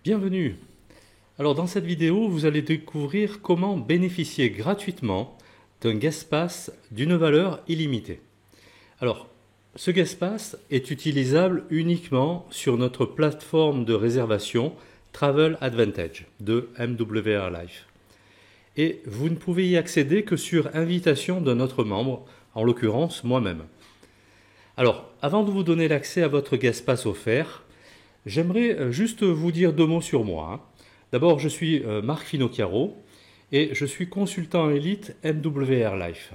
Bienvenue. Alors dans cette vidéo, vous allez découvrir comment bénéficier gratuitement d'un guest pass d'une valeur illimitée. Alors, ce guest pass est utilisable uniquement sur notre plateforme de réservation Travel Advantage de MWR Life. Et vous ne pouvez y accéder que sur invitation d'un autre membre, en l'occurrence moi-même. Alors, avant de vous donner l'accès à votre guest pass offert, j'aimerais juste vous dire deux mots sur moi. D'abord, je suis Marc Finocchiaro et je suis consultant élite MWR Life.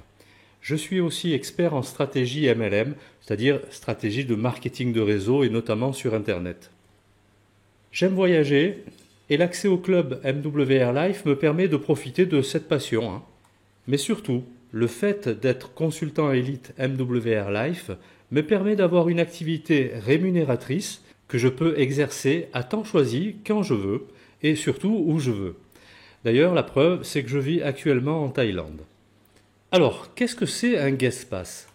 Je suis aussi expert en stratégie MLM, c'est-à-dire stratégie de marketing de réseau et notamment sur Internet. J'aime voyager et l'accès au club MWR Life me permet de profiter de cette passion. Mais surtout, le fait d'être consultant élite MWR Life me permet d'avoir une activité rémunératrice que je peux exercer à temps choisi quand je veux et surtout où je veux. D'ailleurs, la preuve, c'est que je vis actuellement en Thaïlande. Alors, qu'est-ce que c'est un guest pass?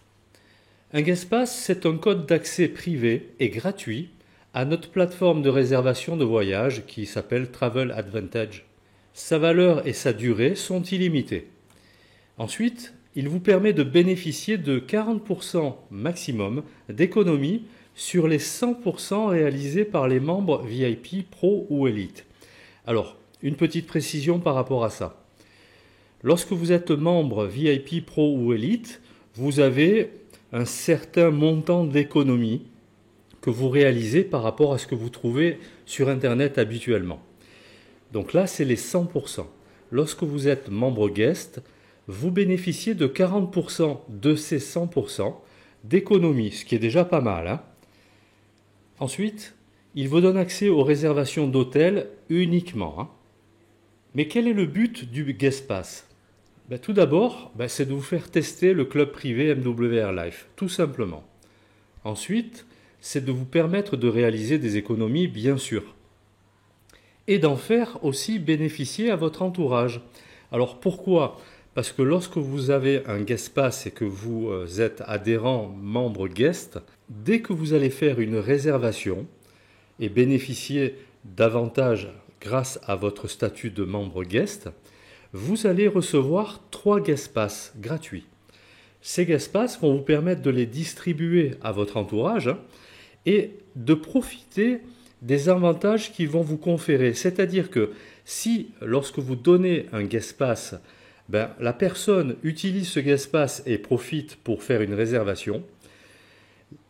Un guest pass, c'est un code d'accès privé et gratuit à notre plateforme de réservation de voyage qui s'appelle Travel Advantage. Sa valeur et sa durée sont illimitées. Ensuite, il vous permet de bénéficier de 40% maximum d'économies sur les 100% réalisés par les membres VIP, Pro ou Elite. Alors, une petite précision par rapport à ça. Lorsque vous êtes membre VIP, Pro ou Elite, vous avez un certain montant d'économies que vous réalisez par rapport à ce que vous trouvez sur Internet habituellement. Donc là, c'est les 100%. Lorsque vous êtes membre guest, vous bénéficiez de 40% de ces 100% d'économies, ce qui est déjà pas mal. Ensuite, il vous donne accès aux réservations d'hôtels uniquement. Mais quel est le but du guest pass? Tout d'abord, c'est de vous faire tester le club privé MWR Life, tout simplement. Ensuite, c'est de vous permettre de réaliser des économies, bien sûr. Et d'en faire aussi bénéficier à votre entourage. Alors pourquoi? Parce que lorsque vous avez un guest pass et que vous êtes adhérent membre guest, dès que vous allez faire une réservation et bénéficier d'avantages grâce à votre statut de membre guest, vous allez recevoir 3 guest pass gratuits. Ces guest pass vont vous permettre de les distribuer à votre entourage et de profiter des avantages qu'ils vont vous conférer. C'est-à-dire que si, lorsque vous donnez un guest pass, la personne utilise ce guest pass et profite pour faire une réservation,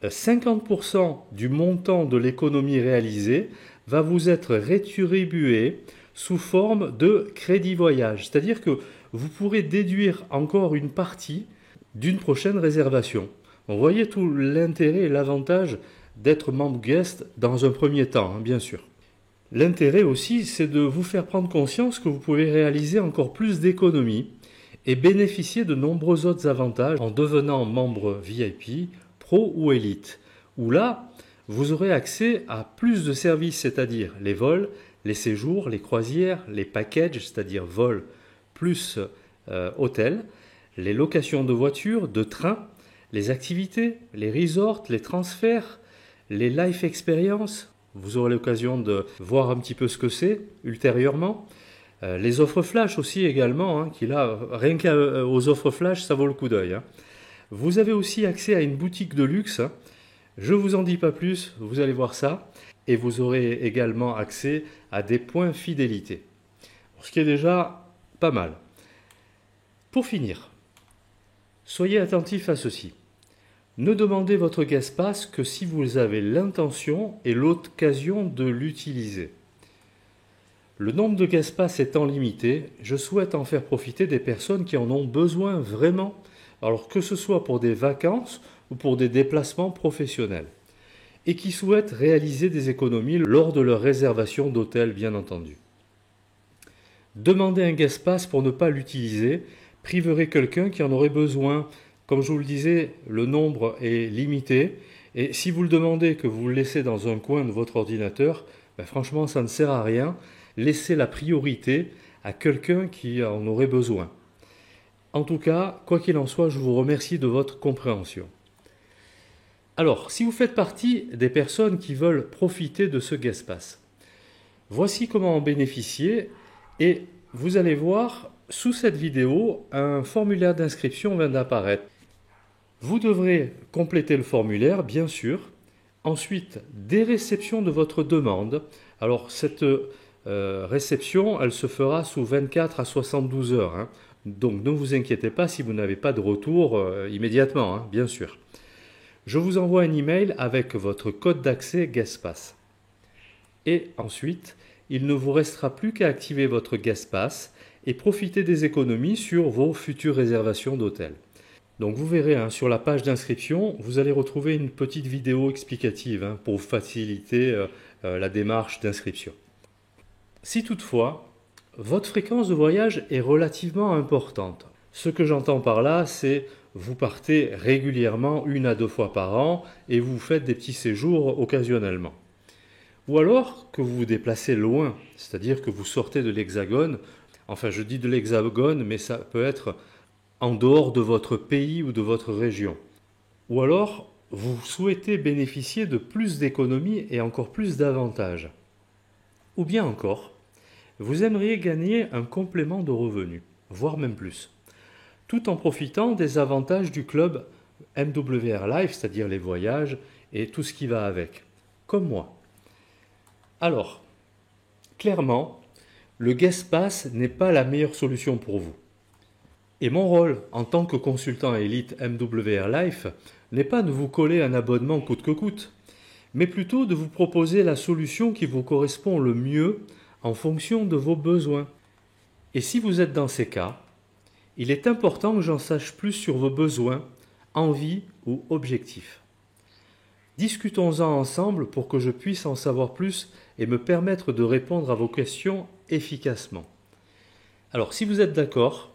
50% du montant de l'économie réalisée va vous être rétribué sous forme de crédit voyage. C'est-à-dire que vous pourrez déduire encore une partie d'une prochaine réservation. Vous voyez tout l'intérêt et l'avantage d'être membre guest dans un premier temps, bien sûr. L'intérêt aussi, c'est de vous faire prendre conscience que vous pouvez réaliser encore plus d'économies et bénéficier de nombreux autres avantages en devenant membre VIP, Pro ou Elite, où là, vous aurez accès à plus de services, c'est-à-dire les vols, les séjours, les croisières, les packages, c'est-à-dire vols plus hôtel, les locations de voitures, de trains, les activités, les resorts, les transferts, les life experiences. Vous aurez l'occasion de voir un petit peu ce que c'est ultérieurement. Les offres flash aussi également, qui là, rien qu'aux offres flash, ça vaut le coup d'œil. Vous avez aussi accès à une boutique de luxe. Je ne vous en dis pas plus, vous allez voir ça. Et vous aurez également accès à des points fidélité. Ce qui est déjà pas mal. Pour finir, soyez attentifs à ceci. Ne demandez votre guest pass que si vous avez l'intention et l'occasion de l'utiliser. Le nombre de guest pass étant limité, je souhaite en faire profiter des personnes qui en ont besoin vraiment, alors que ce soit pour des vacances ou pour des déplacements professionnels, et qui souhaitent réaliser des économies lors de leur réservation d'hôtel, bien entendu. Demander un guest pass pour ne pas l'utiliser priverait quelqu'un qui en aurait besoin. Comme je vous le disais, le nombre est limité, et si vous le demandez que vous le laissez dans un coin de votre ordinateur, franchement ça ne sert à rien. Laissez la priorité à quelqu'un qui en aurait besoin. En tout cas, quoi qu'il en soit, je vous remercie de votre compréhension. Alors, si vous faites partie des personnes qui veulent profiter de ce guest pass, Voici comment en bénéficier et vous allez voir sous cette vidéo un formulaire d'inscription vient d'apparaître. Vous devrez compléter le formulaire bien sûr. Ensuite, des réceptions de votre demande. Alors cette réception, elle se fera sous 24 à 72 heures. Hein. Donc ne vous inquiétez pas si vous n'avez pas de retour immédiatement, hein, bien sûr. Je vous envoie un email avec votre code d'accès GuestPass. Et ensuite, il ne vous restera plus qu'à activer votre GuestPass et profiter des économies sur vos futures réservations d'hôtel. Donc vous verrez hein, sur la page d'inscription, vous allez retrouver une petite vidéo explicative hein, pour faciliter la démarche d'inscription. Si toutefois, votre fréquence de voyage est relativement importante, ce que j'entends par là, c'est vous partez régulièrement 1 à 2 fois par an et vous faites des petits séjours occasionnellement. Ou alors que vous vous déplacez loin, c'est-à-dire que vous sortez de l'Hexagone, enfin je dis de l'Hexagone, mais ça peut être en dehors de votre pays ou de votre région. Ou alors vous souhaitez bénéficier de plus d'économies et encore plus d'avantages. Ou bien encore, vous aimeriez gagner un complément de revenus, voire même plus, tout en profitant des avantages du club MWR Life, c'est-à-dire les voyages et tout ce qui va avec, comme moi. Alors, clairement, le GuestPass n'est pas la meilleure solution pour vous. Et mon rôle en tant que consultant élite MWR Life n'est pas de vous coller un abonnement coûte que coûte, mais plutôt de vous proposer la solution qui vous correspond le mieux en fonction de vos besoins. Et si vous êtes dans ces cas, il est important que j'en sache plus sur vos besoins, envies ou objectifs. Discutons-en ensemble pour que je puisse en savoir plus et me permettre de répondre à vos questions efficacement. Alors si vous êtes d'accord,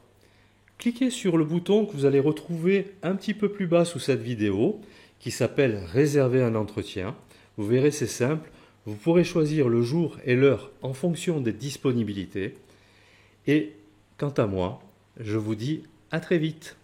cliquez sur le bouton que vous allez retrouver un petit peu plus bas sous cette vidéo qui s'appelle « Réserver un entretien ». Vous verrez, c'est simple, vous pourrez choisir le jour et l'heure en fonction des disponibilités. Et quant à moi, je vous dis à très vite.